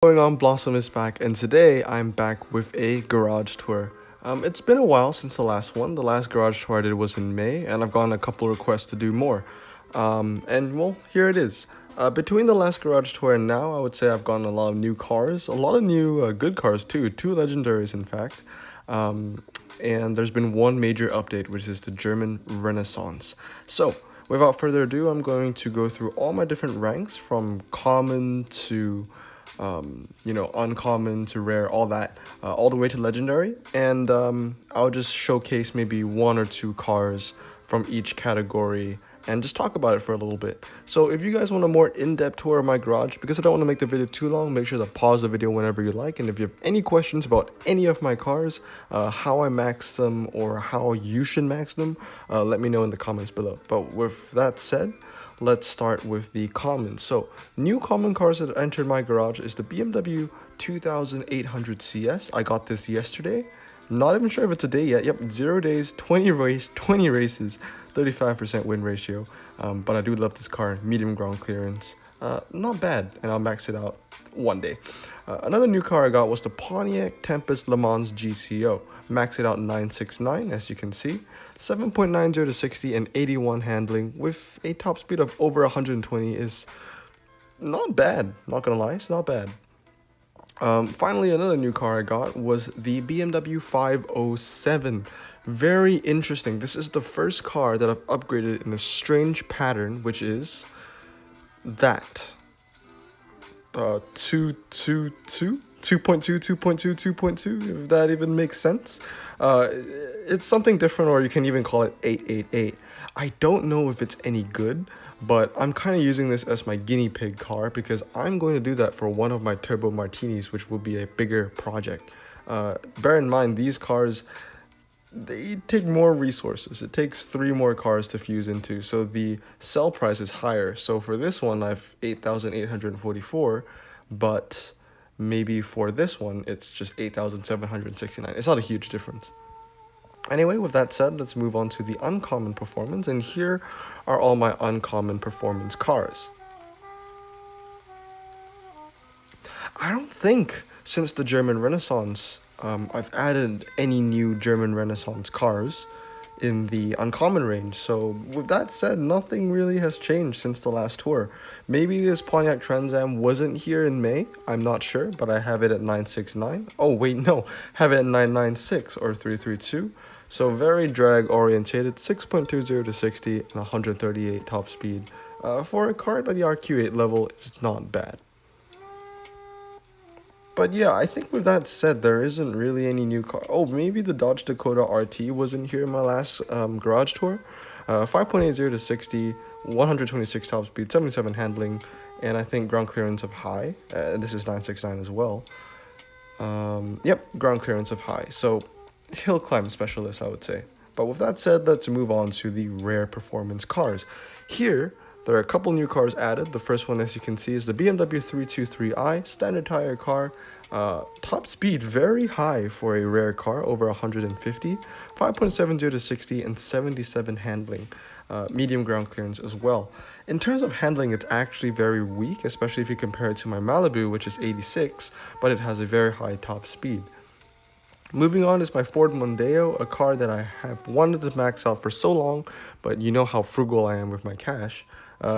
Going on, Blossom is back, and today I'm back with a garage tour. It's been a while since the last one. The last garage tour I did was in May, and I've gotten a couple of requests to do more. And here it is. Between the last garage tour and now, I would say I've gotten a lot of new cars, a lot of new good cars too, two legendaries in fact. Um, and there's been one major update, which is the German Renaissance. So, without further ado, I'm going to go through all my different ranks from common to uncommon to rare, all that, all the way to legendary. And I'll just showcase maybe one or two cars from each category and just talk about it for a little bit. So if you guys want a more in-depth tour of my garage, because I don't want to make the video too long, make sure to pause the video whenever you like. And if you have any questions about any of my cars, how I max them or how you should max them, let me know in the comments below. But with that said, let's start with the common. So, new common cars that entered my garage is the BMW 2800 CS. I got this yesterday. Not even sure if it's a day yet. Yep, 0 days, 20 races, 35% win ratio. But I do love this car. Medium ground clearance. Not bad, and I'll max it out one day. Another new car I got was the Pontiac Tempest Le Mans GCO. Max it out 969, as you can see. 7.90 to 60 and 81 handling with a top speed of over 120 is not bad. Not gonna lie, it's not bad. Finally, another new car I got was the BMW 507. Very interesting. This is the first car that I've upgraded in a strange pattern, which is that. 2.2, if that even makes sense. It's something different, or you can even call it 888. I don't know if it's any good, but I'm kind of using this as my guinea pig car because I'm going to do that for one of my Turbo Martinis, which will be a bigger project. Bear in mind, these cars, they take more resources. It takes 3 more cars to fuse into, so the sell price is higher. So for this one, I've 8,844, but maybe for this one, it's just 8,769. It's not a huge difference. Anyway, with that said, let's move on to the uncommon performance, and here are all my uncommon performance cars. I don't think since the German Renaissance I've added any new German Renaissance cars in the uncommon range. So with that said, nothing really has changed since the last tour. Maybe this Pontiac Trans Am wasn't here in May, I'm not sure, but I have it at 969. Oh wait, no, have it at 996 or 332. So very drag orientated, 6.20 to 60 and 138 top speed. For a car at the RQ8 level, it's not bad. But yeah, I think with that said, there isn't really any new car. Oh, maybe the Dodge Dakota RT wasn't here in my last garage tour. 5.80 to 60, 126 top speed, 77 handling, and I think ground clearance of high. This is 969 as well. Yep, ground clearance of high. So, hill climb specialist, I would say. But with that said, let's move on to the rare performance cars. Here, there are a couple new cars added. The first one, as you can see, is the BMW 323i, standard tire car. Top speed very high for a rare car, over 150, 5.70 to 60 and 77 handling. Medium ground clearance as well. In terms of handling, it's actually very weak, especially if you compare it to my Malibu, which is 86, but it has a very high top speed. Moving on is my Ford Mondeo, a car that I have wanted to max out for so long, but you know how frugal I am with my cash.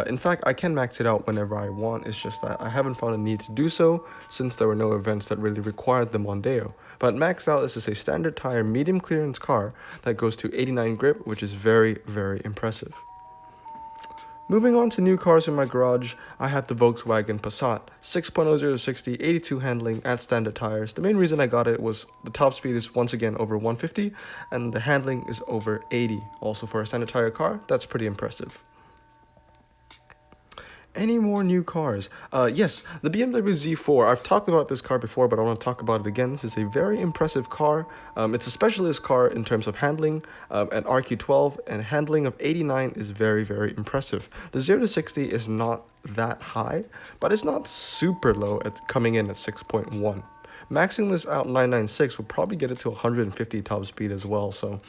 In fact, I can max it out whenever I want, it's just that I haven't found a need to do so since there were no events that really required the Mondeo. But maxed out, this is a standard tire medium clearance car that goes to 89 grip, which is very, very impressive. Moving on to new cars in my garage, I have the Volkswagen Passat, 6.00 to 60, 82 handling at standard tires. The main reason I got it was the top speed is once again over 150 and the handling is over 80. Also for a standard tire car, that's pretty impressive. Any more new cars? Yes, the BMW Z4. I've talked about this car before, but I want to talk about it again. This is a very impressive car. It's a specialist car in terms of handling at RQ12, and handling of 89 is very, very impressive. The 0 to 60 is not that high, but it's not super low at coming in at 6.1. Maxing this out 996 will probably get it to 150 top speed as well, so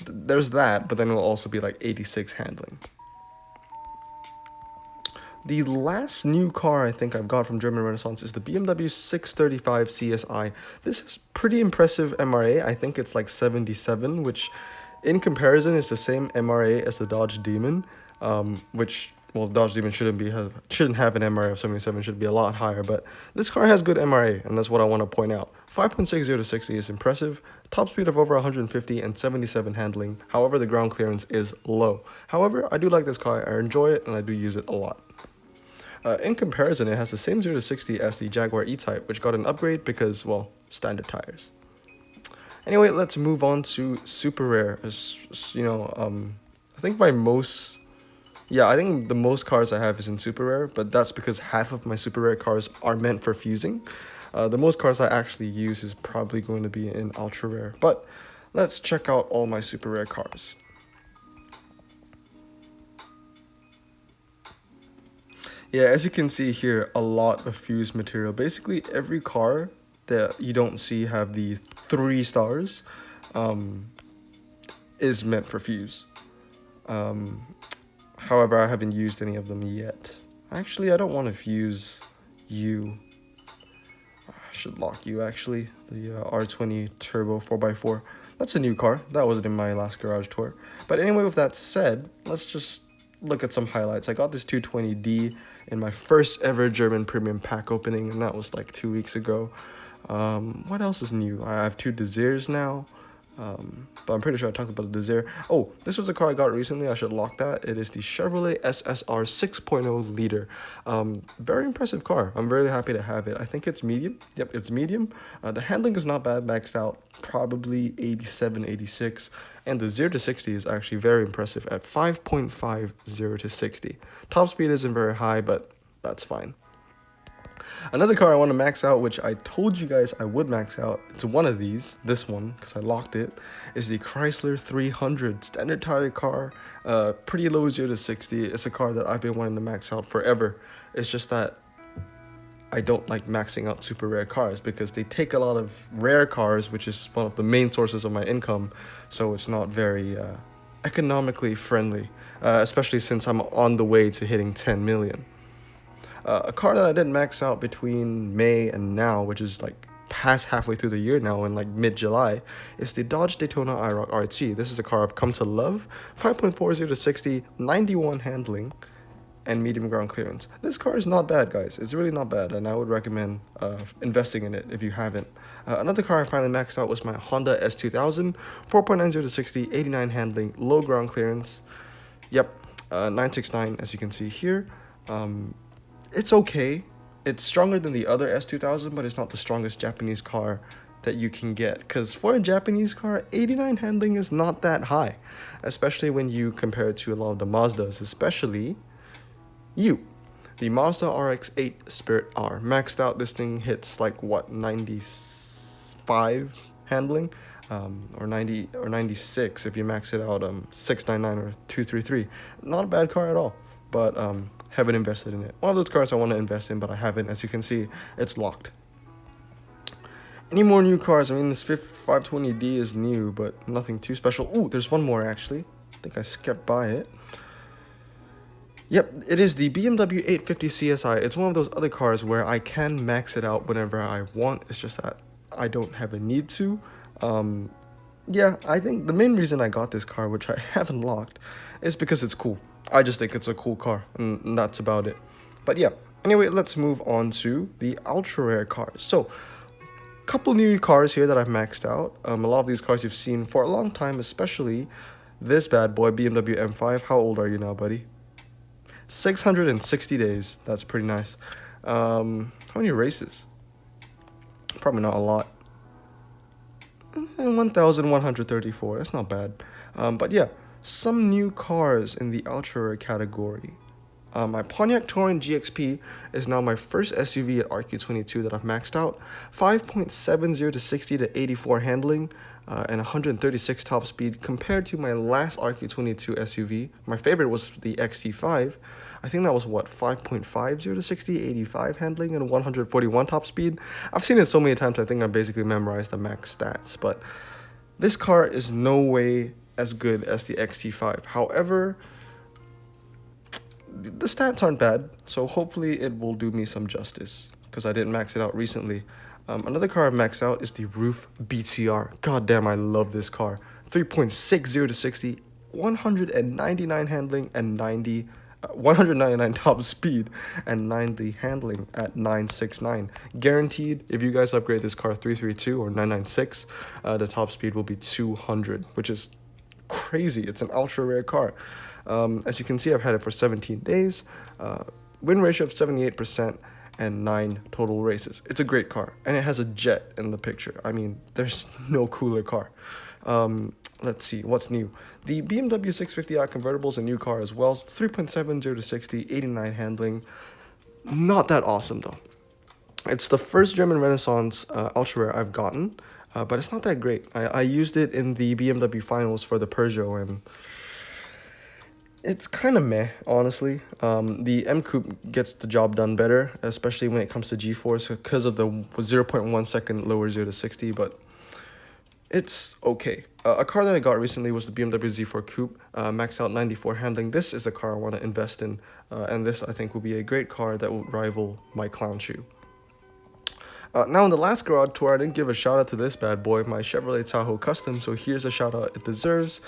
there's that, but then it will also be like 86 handling. The last new car I think I've got from German Renaissance is the BMW 635 CSI. This is pretty impressive MRA. I think it's like 77, which in comparison is the same MRA as the Dodge Demon, which, well, Dodge Demon shouldn't have an MRA of 77, should be a lot higher, but this car has good MRA, and that's what I want to point out. 5.60 to 60 is impressive, top speed of over 150 and 77 handling. However, the ground clearance is low. However, I do like this car, I enjoy it, and I do use it a lot. In comparison, it has the same 0 to 60 as the Jaguar E-Type, which got an upgrade because, well, standard tires. Anyway, let's move on to super rare. I think I think the most cars I have is in super rare, but that's because half of my super rare cars are meant for fusing. The most cars I actually use is probably going to be in ultra rare, but let's check out all my super rare cars. Yeah, as you can see here, a lot of fused material. Basically, every car that you don't see have the 3 stars is meant for fuse. However, I haven't used any of them yet. Actually, I don't want to fuse you. I should lock you, actually. The R20 Turbo 4x4. That's a new car. That wasn't in my last garage tour. But anyway, with that said, let's just look at some highlights. I got this 220D in my first ever German premium pack opening, and that was like 2 weeks ago. What else is new? I have 2 Desirs now, but I'm pretty sure I talked about the Desire. Oh, this was a car I got recently. I should lock that. It is the Chevrolet SSR 6.0 liter. Very impressive car. I'm very happy to have it. I think it's medium. Yep, it's medium. The handling is not bad, maxed out probably 87, 86. And the 0 to 60 is actually very impressive at 5.5 0 to 60. Top speed isn't very high, but that's fine. Another car I want to max out, which I told you guys I would max out, it's one of these, this one, because I locked it, is the Chrysler 300 standard tire car, pretty low 0 to 60. It's a car that I've been wanting to max out forever. It's just that I don't like maxing out super rare cars because they take a lot of rare cars, which is one of the main sources of my income, so it's not very economically friendly, especially since I'm on the way to hitting 10 million. A car that I didn't max out between May and now, which is like past halfway through the year now in like mid-July, is the Dodge Daytona IROC RT. This is a car I've come to love. 5.40 to 60, 91 handling, and medium ground clearance. This car is not bad, guys. It's really not bad, and I would recommend investing in it if you haven't. Another car I finally maxed out was my Honda S2000. 4.90 to 60, 89 handling, low ground clearance. Yep, 969 as you can see here. It's okay. It's stronger than the other S2000, but it's not the strongest Japanese car that you can get. Because for a Japanese car, 89 handling is not that high, especially when you compare it to a lot of the Mazdas, especially the Mazda RX-8 Spirit R. Maxed out, this thing hits like what, 95 handling, or 90 or 96 if you max it out 699 or 233. Not a bad car at all, but haven't invested in it. One of those cars I want to invest in, but I haven't. As you can see, it's locked. Any more new cars? I mean, this 520D is new, but nothing too special. Ooh, there's one more actually. I think I skipped by it. Yep, it is the BMW 850 CSI. It's one of those other cars where I can max it out whenever I want. It's just that I don't have a need to. Yeah, I think the main reason I got this car, which I haven't locked, is because it's cool. I just think it's a cool car, and that's about it. But yeah, anyway, let's move on to the ultra rare cars. So, couple new cars here that I've maxed out. A lot of these cars you've seen for a long time, especially this bad boy, BMW M5. How old are you now, buddy? 660 days. That's pretty nice. How many races? Probably not a lot. 1,134. That's not bad. But yeah, some new cars in the ultra rare category. My Pontiac Touring GXP is now my first SUV at RQ22 that I've maxed out. 5.70 to 60 to 84 handling, and 136 top speed compared to my last RQ22 SUV. My favorite was the XT5. I think that was what, 5.50 to 60, 85 handling, and 141 top speed. I've seen it so many times I think I basically memorized the max stats, but this car is no way as good as the XT5. However, the stats aren't bad, so hopefully it will do me some justice because I didn't max it out recently. Another car I've maxed out is the Roof BTR. God damn, I love this car. 3.60 to 60, 199 handling and 199 top speed and 90 handling at 969. Guaranteed, if you guys upgrade this car 332 or 996, the top speed will be 200, which is crazy. It's an ultra rare car. As you can see, I've had it for 17 days, win ratio of 78%, and 9 total races. It's a great car, and it has a jet in the picture. I mean, there's no cooler car. Let's see, what's new? The BMW 650i convertible is a new car as well. 3.70 to 60, 89 handling. Not that awesome, though. It's the first German Renaissance ultra rare I've gotten, but it's not that great. I used it in the BMW finals for the Peugeot, and it's kind of meh, honestly. The M Coupe gets the job done better, especially when it comes to G-force because of the 0.1 second lower 0 to 60, but it's okay. A car that I got recently was the BMW Z4 Coupe, max out 94 handling. This is a car I want to invest in, and this I think will be a great car that will rival my Clown Shoe. Now, in the last garage tour, I didn't give a shout out to this bad boy, my Chevrolet Tahoe Custom, so here's a shout out it deserves.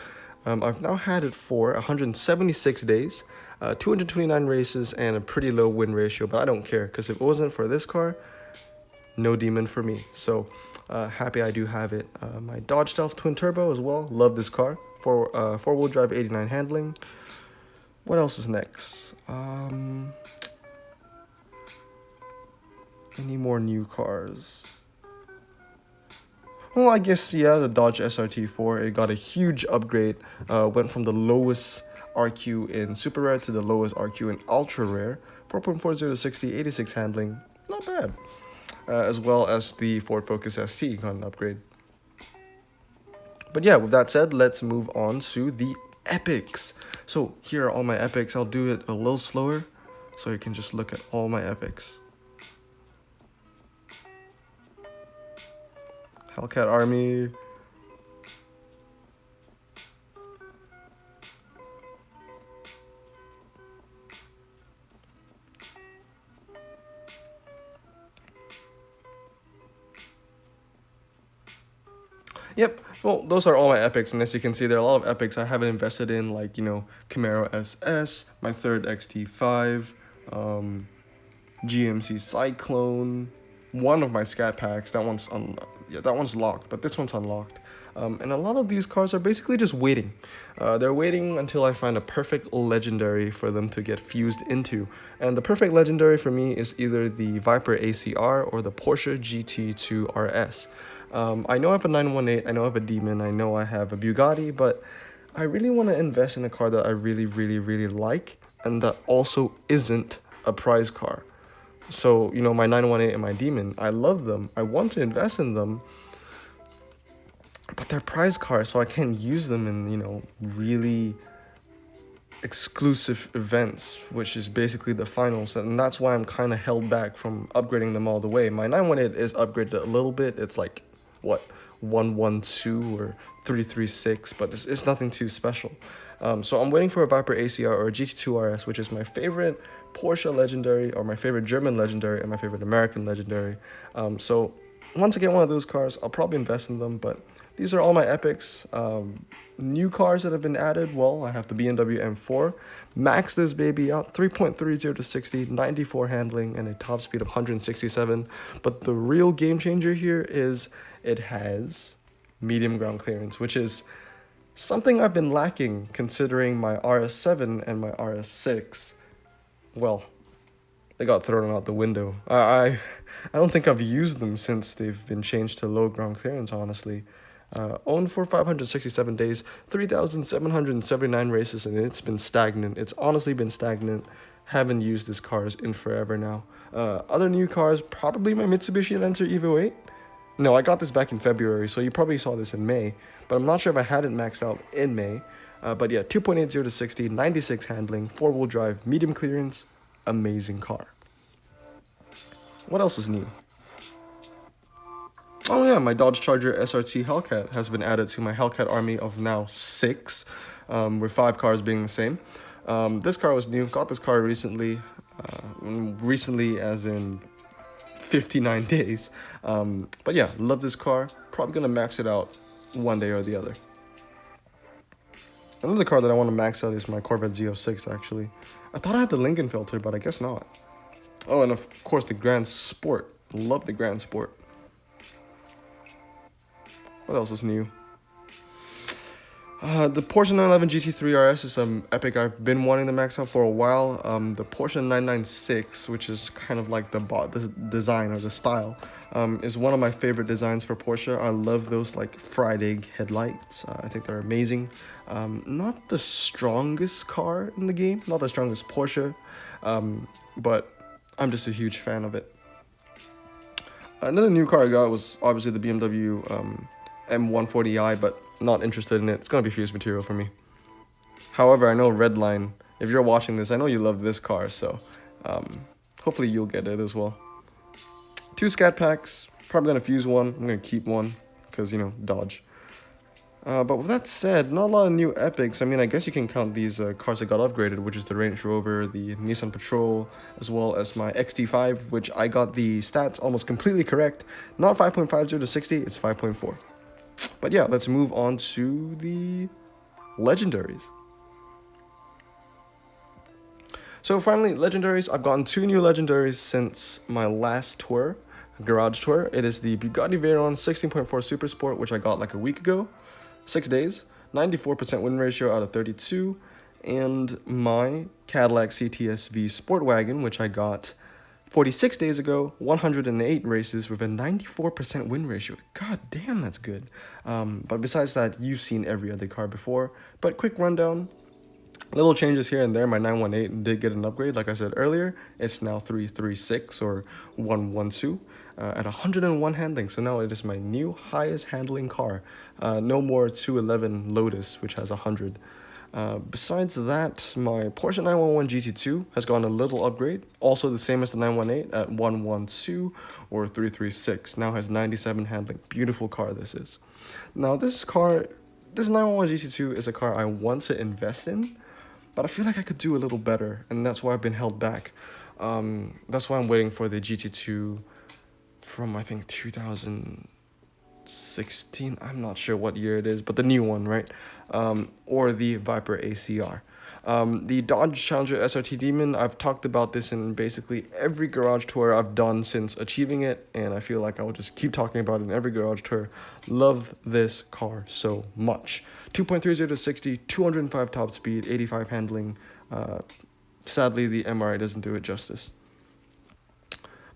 I've now had it for 176 days, 229 races, and a pretty low win ratio, but I don't care, because if it wasn't for this car, no demon for me. So, happy I do have it. My Dodge Stealth Twin Turbo as well, love this car. Four-wheel drive, 89 handling. What else is next? Any more new cars? Well, I guess, yeah, the Dodge SRT4, it got a huge upgrade. Went from the lowest RQ in Super Rare to the lowest RQ in Ultra Rare. 4.40 to 60, 86 handling, not bad. As well as the Ford Focus ST got an upgrade. But yeah, with that said, let's move on to the epics. So here are all my epics. I'll do it a little slower so you can just look at all my epics. Hellcat Army. Yep, well, those are all my epics, and as you can see, there are a lot of epics I haven't invested in, like, you know, Camaro SS, my third XT5, GMC Cyclone, one of my Scat Packs, that one's locked, but this one's unlocked. And a lot of these cars are basically just waiting. They're waiting until I find a perfect legendary for them to get fused into. And the perfect legendary for me is either the Viper ACR or the Porsche GT2 RS. I know I have a 918, I know I have a Demon, I know I have a Bugatti, but I really want to invest in a car that I really like, and that also isn't a prize car. So, you know, my 918 and my Demon, I love them, I want to invest in them, but they're prize cars, so I can't use them in, you know, really exclusive events, which is basically the finals, and that's why I'm kind of held back from upgrading them all the way. My 918 is upgraded a little bit, it's like, what, 112 or 336, but it's nothing too special. So I'm waiting for a Viper ACR or a GT2 RS, which is my favorite Porsche legendary, or my favorite German legendary, and my favorite American legendary. So once I get one of those cars, I'll probably invest in them, but these are all my epics. New cars that have been added, well, I have the BMW M4. Max this baby out, 3.30 to 60, 94 handling, and a top speed of 167. But the real game changer here is it has medium ground clearance, which is something I've been lacking considering my RS7 and my RS6. Well, they got thrown out the window. I don't think I've used them since they've been changed to low ground clearance, honestly. Owned for 567 days, 3,779 races, and it's been stagnant. It's honestly been stagnant. Haven't used this cars in forever now. Other new cars, probably my Mitsubishi Lancer Evo 8. No, I got this back in February, so you probably saw this in May, but I'm not sure if I had it maxed out in May. But yeah, 2.80 to 60, 96 handling, 4-wheel drive, medium clearance, amazing car. What else is new? Oh yeah, my Dodge Charger SRT Hellcat has been added to my Hellcat army of now 6, with 5 cars being the same. This car was new. Got this car recently. Recently as in 59 days. But yeah, love this car. Probably gonna max it out one day or the other. Another car that I want to max out is my Corvette Z06 actually. I thought I had the Lincoln filter, but I guess not. Oh, and of course the Grand Sport. Love the Grand Sport. What else is new? The Porsche 911 GT3 RS is some epic I've been wanting to max out for a while. The Porsche 996, which is kind of like the design or the style, is one of my favorite designs for Porsche. I love those like fried egg headlights. I think they're amazing. Not the strongest car in the game, not the strongest Porsche, but I'm just a huge fan of it. Another new car I got was obviously the BMW M140i, but not interested in it. It's gonna be fused material for me. However, I know Redline, if you're watching this, I know you love this car, so hopefully you'll get it as well. 2 scat packs, probably gonna fuse one. I'm gonna keep one because, you know, Dodge. But with that said, not a lot of new epics. I mean, I guess you can count these cars that got upgraded, which is the Range Rover, the Nissan Patrol, as well as my XT5, which I got the stats almost completely correct. Not 5.50 to 60, it's 5.4. But yeah, let's move on to the Legendaries. So finally, Legendaries. I've gotten 2 new Legendaries since my last tour, garage tour. It is the Bugatti Veyron 16.4 Super Sport, which I got like a week ago. 6 days, 94% win ratio out of 32, and my Cadillac CTS-V Sport Wagon, which I got 46 days ago, 108 races with a 94% win ratio. God damn, that's good. But besides that, you've seen every other car before. But quick rundown, little changes here and there. My 918 did get an upgrade, like I said earlier. It's now 336 or 112 at 101 handling. So now it is my new highest handling car. No more 211 Lotus, which has 100. Besides that, my Porsche 911 GT2 has gotten a little upgrade. Also the same as the 918 at 112 or 336. Now has 97 handling. Beautiful car this is. Now this 911 GT2 is a car I want to invest in, but I feel like I could do a little better, and that's why I've been held back. That's why I'm waiting for the GT2 from, I think, 2016. I'm not sure what year it is, but the new one, right? Or the Viper ACR. The Dodge Challenger SRT Demon, I've talked about this in basically every garage tour I've done since achieving it, and I feel like I will just keep talking about it in every garage tour. Love this car so much. 2.30 to 60, 205 top speed, 85 handling. Sadly, the MRI doesn't do it justice.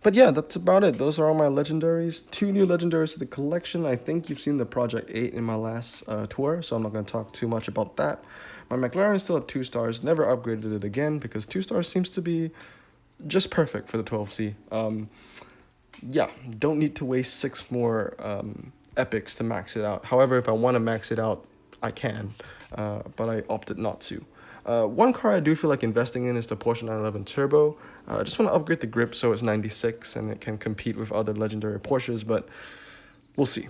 But yeah, that's about it. Those are all my Legendaries. 2 new Legendaries to the collection. I think you've seen the Project 8 in my last tour, so I'm not going to talk too much about that. My McLaren is still at 2 stars. Never upgraded it again because 2 stars seems to be just perfect for the 12C. Yeah, don't need to waste 6 more epics to max it out. However, if I want to max it out, I can, but I opted not to. One car I do feel like investing in is the Porsche 911 Turbo. I just want to upgrade the grip so it's 96 and it can compete with other legendary Porsches, but we'll see.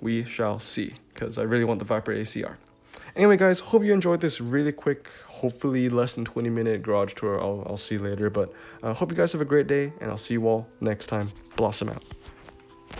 We shall see, because I really want the Viper ACR. Anyway, guys, hope you enjoyed this really quick, hopefully less than 20-minute garage tour. I'll see you later, but hope you guys have a great day, and I'll see you all next time. Blossom out.